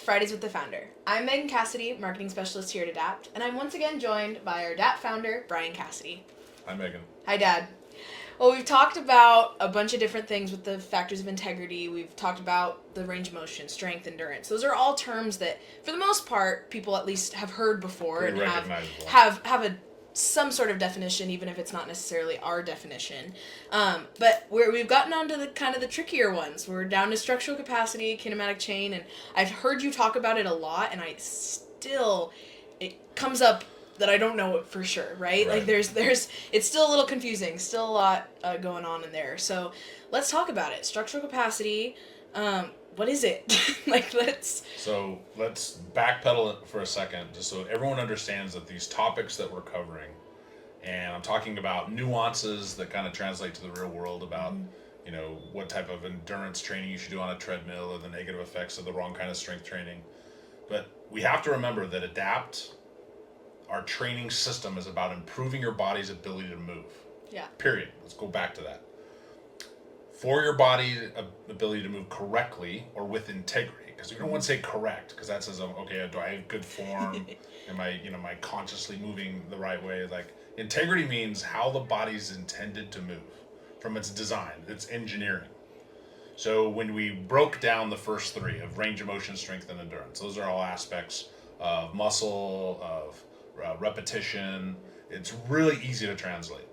Fridays with the Founder. I'm Megan Cassidy, Marketing Specialist here at Adapt, and I'm once again joined by our Adapt founder, Brian Cassidy. Hi, Megan. Hi, Dad. Well, we've talked about a bunch of different things with the factors of integrity. We've talked about the range of motion, strength, endurance. Those are all terms that, for the most part, people at least have heard before Pretty and recognizable. have some sort of definition, even if it's not necessarily our definition. But we've gotten on to the kind of the trickier ones. We're down to structural capacity, kinematic chain, and I've heard you talk about it a lot, and it comes up that I don't know it for sure, right? Like there's it's still a little confusing, still a lot going on in there. So let's talk about it. Structural capacity, what is it? So let's backpedal it for a second, just so everyone understands that these topics that we're covering, and I'm talking about nuances that kind of translate to the real world about, what type of endurance training you should do on a treadmill, or the negative effects of the wrong kind of strength training. But we have to remember that Adapt, our training system, is about improving your body's ability to move. Yeah. Period. Let's go back to that. For your body's ability to move correctly or with integrity, because we don't want to say correct, because that says, okay, do I have good form? Am I consciously moving the right way? Like, integrity means how the body's intended to move from its design, its engineering. So when we broke down the first three of range of motion, strength, and endurance, those are all aspects of muscle, of repetition. It's really easy to translate.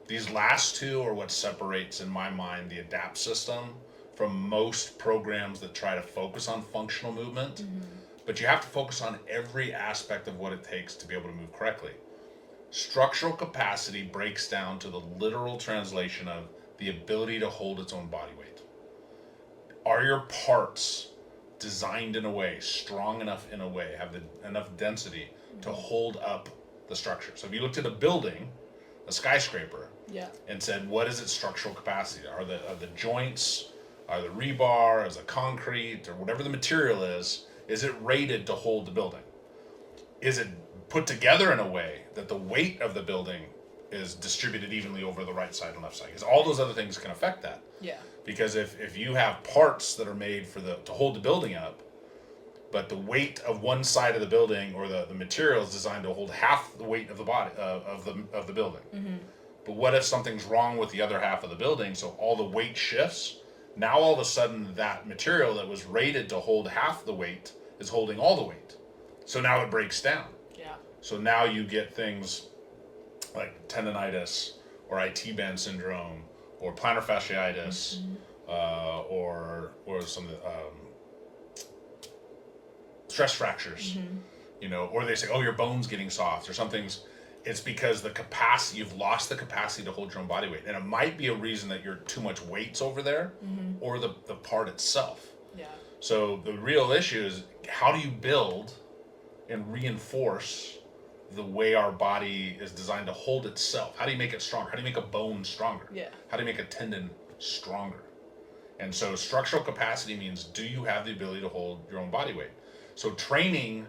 These last two are what separates, in my mind, the Adapt system from most programs that try to focus on functional movement. Mm-hmm. But you have to focus on every aspect of what it takes to be able to move correctly. Structural capacity breaks down to the literal translation of the ability to hold its own body weight. Are your parts designed in a way, strong enough in a way, have enough density to hold up the structure? So if you looked at a building, a skyscraper, and said, what is its structural capacity? Are the joints, are the rebar, is the concrete, or whatever the material is it rated to hold the building? Is it put together in a way that the weight of the building is distributed evenly over the right side and left side? Because all those other things can affect that. Yeah. Because if you have parts that are made to hold the building up, but the weight of one side of the building or the material is designed to hold half the weight of the body of the building. Mm-hmm. But what if something's wrong with the other half of the building, so all the weight shifts? Now all of a sudden that material that was rated to hold half the weight is holding all the weight. So now it breaks down. Yeah. So now you get things like tendonitis or IT band syndrome or plantar fasciitis, or some of the stress fractures, or they say, oh, your bone's getting soft or something's. It's because you've lost the capacity to hold your own body weight. And it might be a reason that you're too much weight's over there, or the part itself. Yeah. So the real issue is, how do you build and reinforce the way our body is designed to hold itself? How do you make it stronger? How do you make a bone stronger? Yeah. How do you make a tendon stronger? And so structural capacity means, do you have the ability to hold your own body weight? So training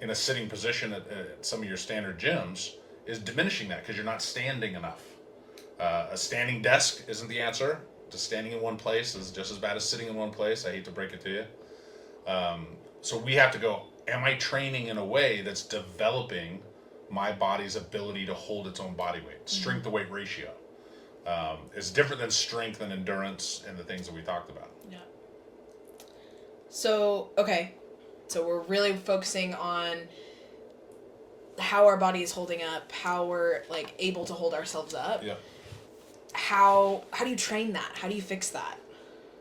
in a sitting position at some of your standard gyms is diminishing that, because you're not standing enough. A standing desk isn't the answer. Just standing in one place is just as bad as sitting in one place. I hate to break it to you. So we have to go, am I training in a way that's developing my body's ability to hold its own body weight? Strength to weight ratio is different than strength and endurance and the things that we talked about. Yeah. So, okay. So we're really focusing on how our body is holding up, how we're able to hold ourselves up. Yeah. How do you train that? How do you fix that?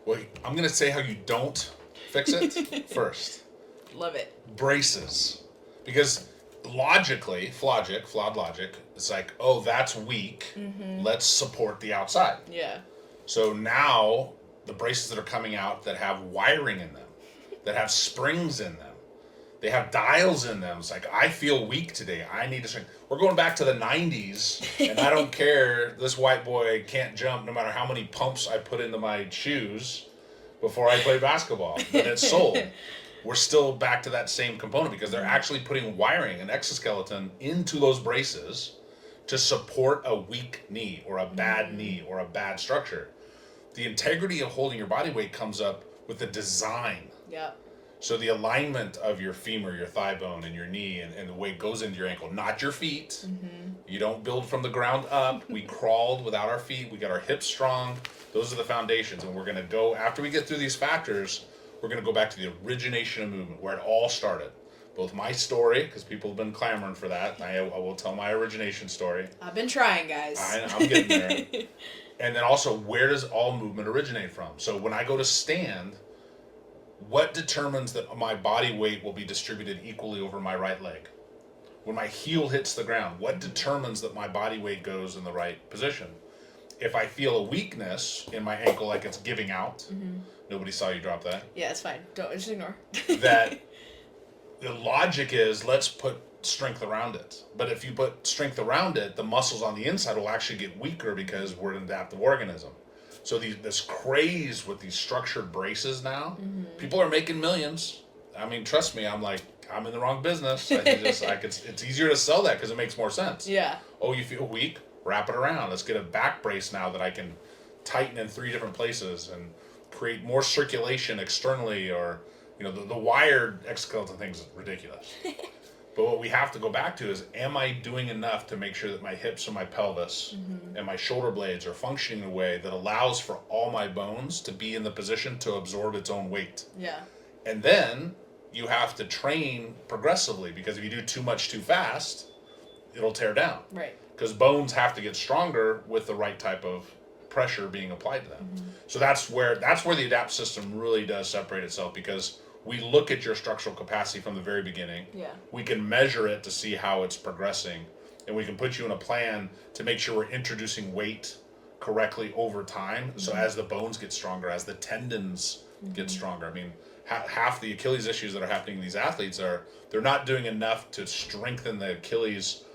Well, I'm going to say how you don't fix it first. Love it. Braces. Because logically, flawed logic, it's like, oh, that's weak. Mm-hmm. Let's support the outside. Yeah. So now the braces that are coming out that have wiring in them, that have springs in them, they have dials in them. It's like, I feel weak today. I need to strength. We're going back to the 90s, and I don't care. This white boy can't jump no matter how many pumps I put into my shoes before I play basketball. But it's sold. We're still back to that same component, because they're actually putting wiring, an exoskeleton, into those braces to support a weak knee or a bad knee or a bad structure. The integrity of holding your body weight comes up with the design. Yep. So the alignment of your femur, your thigh bone, and your knee, and the way it goes into your ankle, not your feet. Mm-hmm. You don't build from the ground up. We crawled without our feet. We got our hips strong. Those are the foundations. And we're going to go, after we get through these factors, we're going to go back to the origination of movement, where it all started. Both my story, because people have been clamoring for that. I will tell my origination story. I've been trying, guys. I'm getting there. And then also, where does all movement originate from? So when I go to stand, what determines that my body weight will be distributed equally over my right leg? When my heel hits the ground, what determines that my body weight goes in the right position? If I feel a weakness in my ankle, like it's giving out, nobody saw you drop that. Yeah, it's fine. Don't just ignore. That the logic is, let's put strength around it. But if you put strength around it, the muscles on the inside will actually get weaker because we're an adaptive organism. So this craze with these structured braces now, people are making millions. I mean, trust me, I'm in the wrong business. It's easier to sell that because it makes more sense. Yeah. Oh, you feel weak? Wrap it around. Let's get a back brace now that I can tighten in 3 different places and create more circulation externally, or the wired exoskeleton thing is ridiculous. But what we have to go back to is, am I doing enough to make sure that my hips and my pelvis and my shoulder blades are functioning in a way that allows for all my bones to be in the position to absorb its own weight? Yeah. And then you have to train progressively, because if you do too much too fast, it'll tear down. Right. Because bones have to get stronger with the right type of pressure being applied to them. So that's where the ADAPT system really does separate itself, because we look at your structural capacity from the very beginning. Yeah. We can measure it to see how it's progressing, and we can put you in a plan to make sure we're introducing weight correctly over time. So as the bones get stronger, as the tendons get stronger. I mean, half the Achilles issues that are happening in these athletes are they're not doing enough to strengthen the Achilles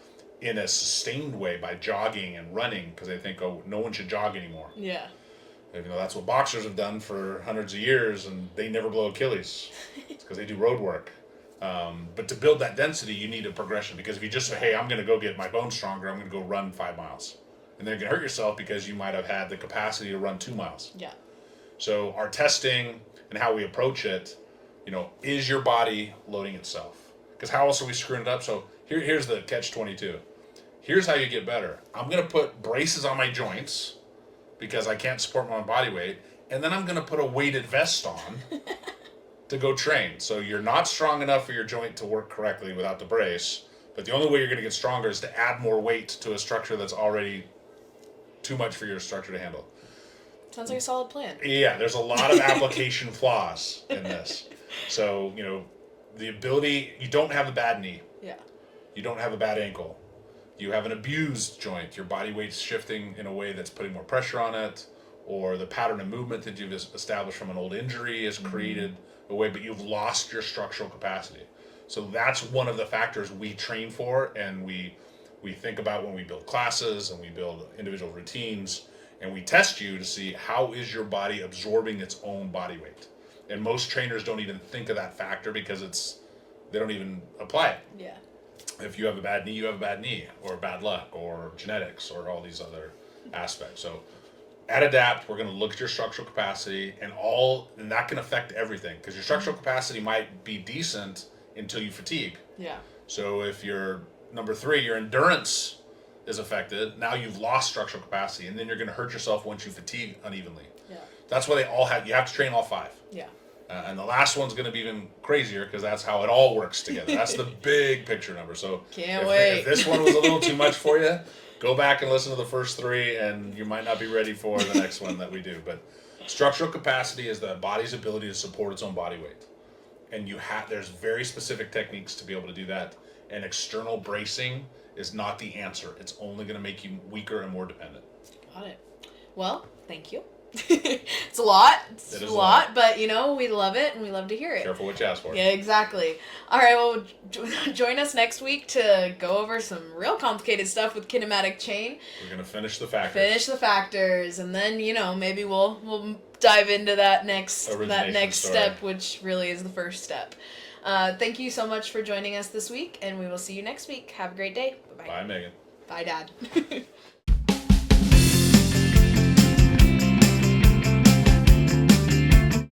in a sustained way by jogging and running, because they think, oh, no one should jog anymore. Yeah. That's what boxers have done for hundreds of years, and they never blow Achilles. It's because they do road work. But to build that density, you need a progression, because if you just say, hey, I'm going to go get my bones stronger, I'm going to go run 5 miles, and then you're going to hurt yourself because you might have had the capacity to run 2 miles. Yeah. So our testing and how we approach it, is your body loading itself? Because how else are we screwing it up? So here's the catch-22. Here's how you get better. I'm going to put braces on my joints because I can't support my own body weight, and then I'm going to put a weighted vest on to go train. So you're not strong enough for your joint to work correctly without the brace, but the only way you're going to get stronger is to add more weight to a structure that's already too much for your structure to handle. Sounds like a solid plan. Yeah, there's a lot of application flaws in this. So, the ability, you don't have a bad knee. Yeah. You don't have a bad ankle. You have an abused joint. Your body weight's shifting in a way that's putting more pressure on it, or the pattern of movement that you've established from an old injury has created a way, but you've lost your structural capacity. So that's one of the factors we train for, and we think about when we build classes and we build individual routines, and we test you to see how is your body absorbing its own body weight. And most trainers don't even think of that factor because they don't even apply it. Yeah. If you have a bad knee, you have a bad knee, or bad luck, or genetics, or all these other aspects. So at ADAPT, we're going to look at your structural capacity, and that can affect everything, because your structural capacity might be decent until you fatigue. Yeah. So if you're number 3, your endurance is affected, now you've lost structural capacity, and then you're going to hurt yourself once you fatigue unevenly. Yeah. That's why you have to train all 5. Yeah. And the last one's going to be even crazier, because that's how it all works together. That's the big picture number. So Can't wait. If this one was a little too much for you, go back and listen to the first 3, and you might not be ready for the next one that we do. But structural capacity is the body's ability to support its own body weight. And there's very specific techniques to be able to do that. And external bracing is not the answer. It's only going to make you weaker and more dependent. Got it. Well, thank you. It's a lot. It's a lot, but we love it and we love to hear it. Careful what you ask for. Yeah, exactly. All right, well, join us next week to go over some real complicated stuff with kinematic chain. We're going to finish the factors. And then, maybe we'll dive into that next step, which really is the first step. Thank you so much for joining us this week, and we will see you next week. Have a great day. Bye-bye. Bye, Megan. Bye, Dad.